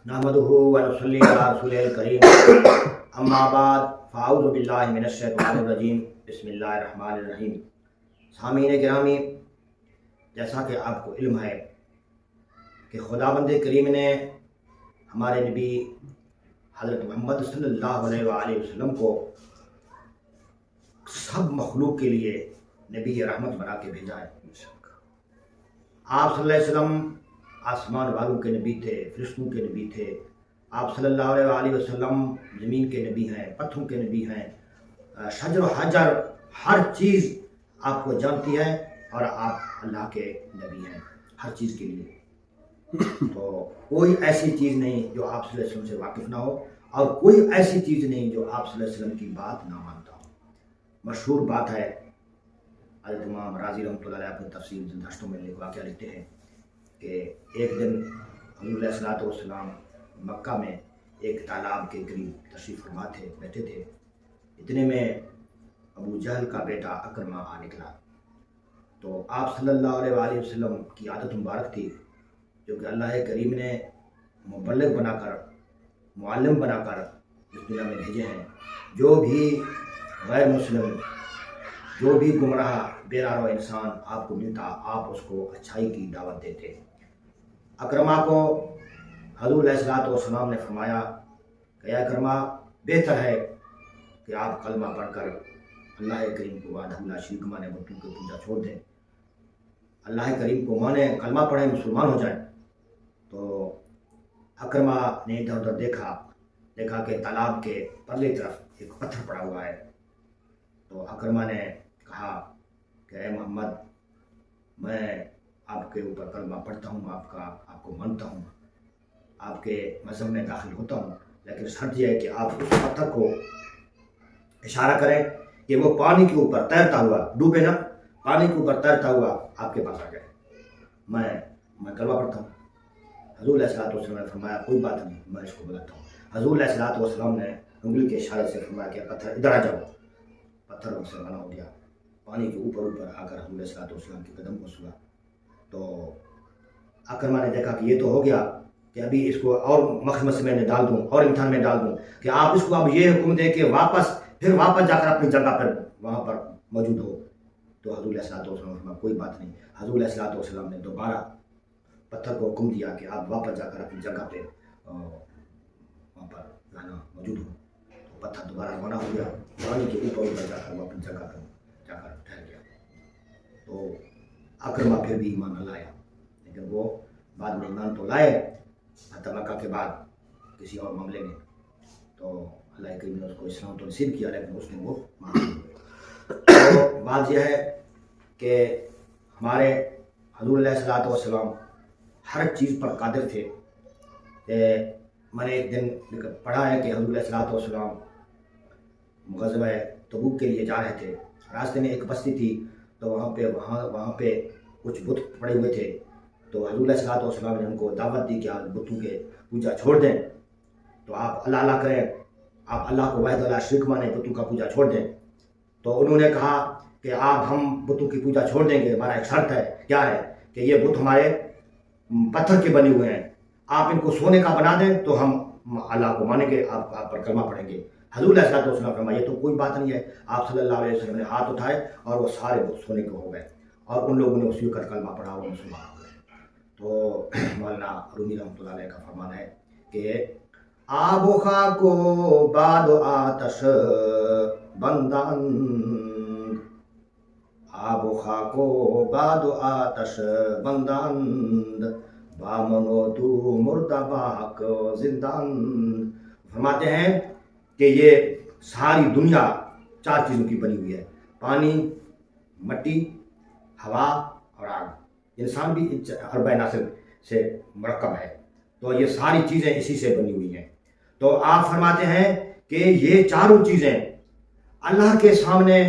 नहमदुहु व नसल्ली अला रसूलिल करीम अम्मा बाद फ़ाऊज़ु बिल्लाहि मिनश शैतानिर रजीम बिस्मिल्लाहिर रहमानिर रहीम। सामीन गिरामी, जैसा कि आपको इल्म है कि खुदावंद करीम ने हमारे नबी हज़रत मोहम्मद सल्लल्लाहु अलैहि वसल्लम को सब मखलूक के लिए नबी रहमत बना के भेजा है। आप सल्लल्लाहु अलैहि वसल्लम आसमान वालों के नबी थे, फरिश्तों के नबी थे। आप सल्लल्लाहु अलैहि वसल्लम ज़मीन के नबी हैं, पत्थरों के नबी हैं। शजर हजर हर चीज़ आपको जानती है और आप अल्लाह के नबी हैं हर चीज़ के लिए। तो कोई ऐसी चीज़ नहीं जो आप सल्लल्लाहु अलैहि वसल्लम से वाकिफ़ ना हो और कोई ऐसी चीज़ नहीं जो आप सल्लल्लाहु अलैहि वसल्लम की बात ना मानता हो। मशहूर बात है, हज़रत इमाम राज़ी रहमतुल्लाह अलैह अपनी तफसीर ज़िंदश्तों में वाक़या लिखते हैं कि एक दिन हुज़ूर अलैहिस्सलातु वस्सलाम मक्का में एक तालाब के करीब तशरीफ़ फरमा थे, बैठे थे। इतने में अबू जहल का बेटा अकरमा आ निकला। तो आप सल्लल्लाहु अलैहि वसल्लम की आदत मुबारक थी, जो कि अल्लाह करीम ने मुबल्लिग बनाकर, मुअल्लिम बनाकर इस दुनिया में भेजे हैं। जो भी गैर मुस्लिम, जो भी गुमराह बेराह इंसान आपको मिलता, आप उसको अच्छाई की दावत देते। अकरमा को हज़ूर अलैहिस्सलातु वस्सलाम ने फरमाया कि अकरमा, बेहतर है कि आप कलमा पढ़कर अल्लाह करीम को वहदहू ला शरीक माने, बुतों की पूजा छोड़ दें, अल्लाह करीम को माने, कलमा पढ़ें, मुसलमान हो जाएं। तो अकरमा ने इधर उधर देखा कि तालाब के परली तरफ एक पत्थर पड़ा हुआ है। तो अकरमा ने कहा कि ऐ मोहम्मद, मैं आपके ऊपर कलमा पढ़ता हूँ, आपको मानता हूँ, आपके मज़हब में दाखिल होता हूँ, लेकिन शर्त यह है कि आप उस पत्थर को इशारा करें कि वो पानी के ऊपर तैरता हुआ, डूबे ना, पानी के ऊपर तैरता हुआ आपके पास आ जाए। मैं कलमा पढ़ता हूँ। हज़ूर अलैहिस्सलातु वस्सलाम ने फरमाया कोई बात नहीं, मैं इसको बुलाता हूँ। हज़ूर अलैहिस्सलातु वस्सलाम ने उंगली के इशारे से फरमाया कि पत्थर इधर आ जाओ। पत्थर उनसे मना हो गया, पानी के ऊपर आकर हज़ूर अलैहिस्सलातु वस्सलाम के कदम को छुआ। तो अकरमा ने देखा कि ये तो हो गया, कि अभी इसको और मखमस में डाल दूँ और इम्तिहान में डाल दूँ, कि आप इसको अब ये हुक्म दे कि फिर वापस जाकर अपनी जगह पर वहाँ पर मौजूद हो। तो हज़ूर अलैहिस्सलातु वस्सलाम ने फरमाया कोई बात नहीं। हज़ूर अलैहिस्सलातु वस्सलाम ने दोबारा पत्थर को हुक्म दिया कि आप वापस जाकर अपनी जगह पे वहाँ पर रहना, मौजूद हो। तो पत्थर दोबारा रवाना हो गया, पानी के ऊपर जाकर वो अपनी जगह पर जाकर ठहर गया। तो अकरमा फिर भी ईमान न लाया, लेकिन वो बाद में ईमान तो लाए फतह मक्का के बाद किसी और मामले में। तो अल्लाह करीम ने उसको इस्लाम तो नसीब किया, लेकिन उसने वो मान लिया। तो बात यह है कि हमारे हज़ूर अलैहिस्सलातु वस्सलाम हर चीज़ पर कादिर थे। मैंने एक दिन पढ़ा है कि हज़ूर अलैहिस्सलातु वस्सलाम ग़ज़वा तबूक के लिए जा रहे थे। रास्ते में एक बस्ती थी, तो वहाँ पे कुछ बुत पड़े हुए थे। तो हज़ूर अलैहिस्सलातु वस्सलाम ने उनको दावत दी कि आप बुतों के पूजा छोड़ दें, तो आप अल्लाह करें, आप अल्लाह को वाहिद ला शरीक माने, बुतों का पूजा छोड़ दें। तो उन्होंने कहा कि हम बुतों की पूजा छोड़ देंगे, हमारा एक शर्त है। क्या है? कि ये बुत हमारे पत्थर के बने हुए हैं, आप इनको सोने का बना दें तो हम अल्लाह को मानेंगे, आप पर कलमा पढ़ेंगे। हज़ूर अलैहिस्सलातु वस्सलाम फरमाया ये तो कोई बात नहीं है। आप सल्लल्लाहु अलैहि वसल्लम ने हाथ उठाए और वो सारे बुत सोने के हो गए, और उन लोगों ने उसी वक्त कलमा पढ़ा, वो मुसलमान हो गए। तो मौलाना रूमी रहमतुल्लाह अलैह का फरमान है कि आबो खाको बादो आतश बंदान, आबो खाको बादो आतश बंदान, बामनो तू मुर्दाबाक जिंदान। फरमाते हैं कि ये सारी दुनिया 4 चीज़ों की बनी हुई है, पानी, मट्टी, हवा और आग। इंसान भी अरबा नासिर से मरकब है, तो ये सारी चीज़ें इसी से बनी हुई हैं। तो आप फरमाते हैं कि ये चारों चीज़ें अल्लाह के सामने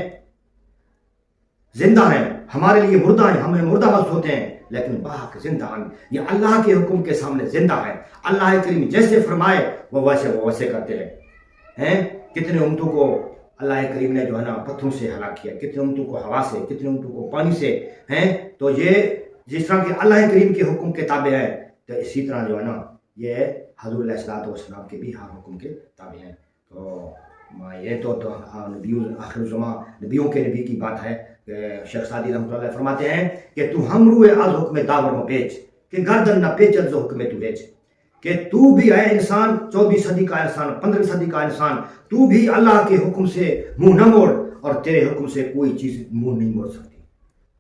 जिंदा हैं, हमारे लिए मुर्दा हैं, हमें मुर्दा महसूस होते हैं, लेकिन बाक जिंदा हैं, ये अल्लाह के हुक्म के सामने जिंदा है। अल्लाह करीम जैसे फरमाए वो वैसे करते हैं। कितने उम्मतों को अल्लाह करीम ने जो है ना पत्थरों से हलाक किया, कितने उम्मतों को हवा से, कितने उम्मतों को पानी से हैं। तो ये जिस तरह के अल्लाह करीम के हुक्म के ताबे है, तो इसी तरह जो है ना یہ حضور علیہ الصلوۃ والسلام کے بھی ہر حکم کے تابع ہیں. تو یہ تو آخر الزماں نبیوں کے نبی کی بات ہے. شیخ سعدی رحمۃ اللہ فرماتے ہیں کہ تو ہم روئے از حکم داور میں پیچ کہ گردن نہ پیچ از حکم تو بیچ. کہ تو بھی ہے انسان 14ویں صدی کا انسان 15ویں صدی کا انسان, تو بھی اللہ کے حکم سے منہ نہ موڑ اور تیرے حکم سے کوئی چیز منہ نہیں موڑ سکتی.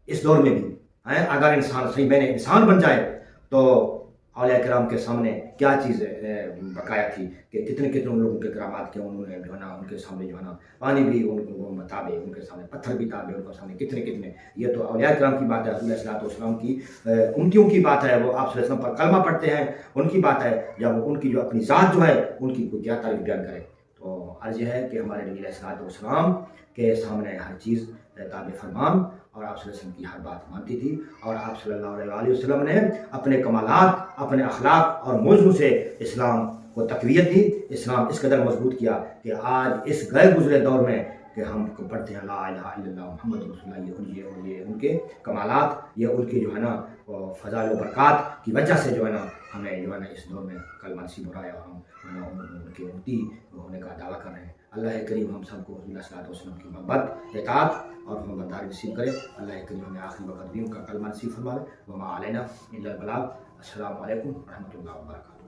اس دور میں بھی اگر انسان صحیح میں نے انسان بن جائے تو اولیاء کرام کے سامنے کیا چیز بقایا تھی کہ کتنے لوگوں کے کرامات کے انہوں نے جو ہے نا ان کے سامنے جو ہے نا پانی بھی ان کو تابع, ان کے سامنے پتھر بھی تابع, ان کے سامنے کتنے. یہ تو اولیاء کرام کی بات ہے, رسول اللہ صلی اللہ علیہ وسلم کی امتیوں کی بات ہے. وہ آپ صلی اللہ علیہ وسلم پر کلمہ پڑھتے ہیں, ان کی بات ہے. جب ان کی جو اپنی ذات جو ہے ان کی کوئی کیا تعریف بیان کرے. تو عرض یہ ہے کہ ہمارے نبی علیہ الصلوۃ والسلام کے سامنے ہر چیز تابع فرمان, اور آپ صلی اللہ علیہ وسلم کی ہر بات مانتی تھی. اور آپ صلی اللہ علیہ وسلم نے اپنے کمالات, اپنے اخلاق اور موضوع سے اسلام کو تقویت دی. اسلام اس قدر مضبوط کیا کہ آج اس گئے گزرے دور میں کہ ہم پڑھتے ہیں لا الہ الا اللہ محمد رسول اللہ, یہ ان کے کمالات, یہ ان کی جو ہے نا فضائل و برکات کی وجہ سے جو ہے نا ہمیں جو ہے نا اس دور میں کلمہ نصیب ہو رہا ہے, اور ہم ان کے امتی ہونے کا دعویٰ کر رہے ہیں. اللہ کریم ہم سب کو حضور صلی اللہ علیہ وسلم کی محبت, اطاعت اور برداری نصیب کرے. اللہ کریم ہمیں آخری وقت بھی ان کا کلمہ نصیب فرمائے. وما علینا الا البلاغ. السلام علیکم ورحمۃ اللہ وبرکاتہ.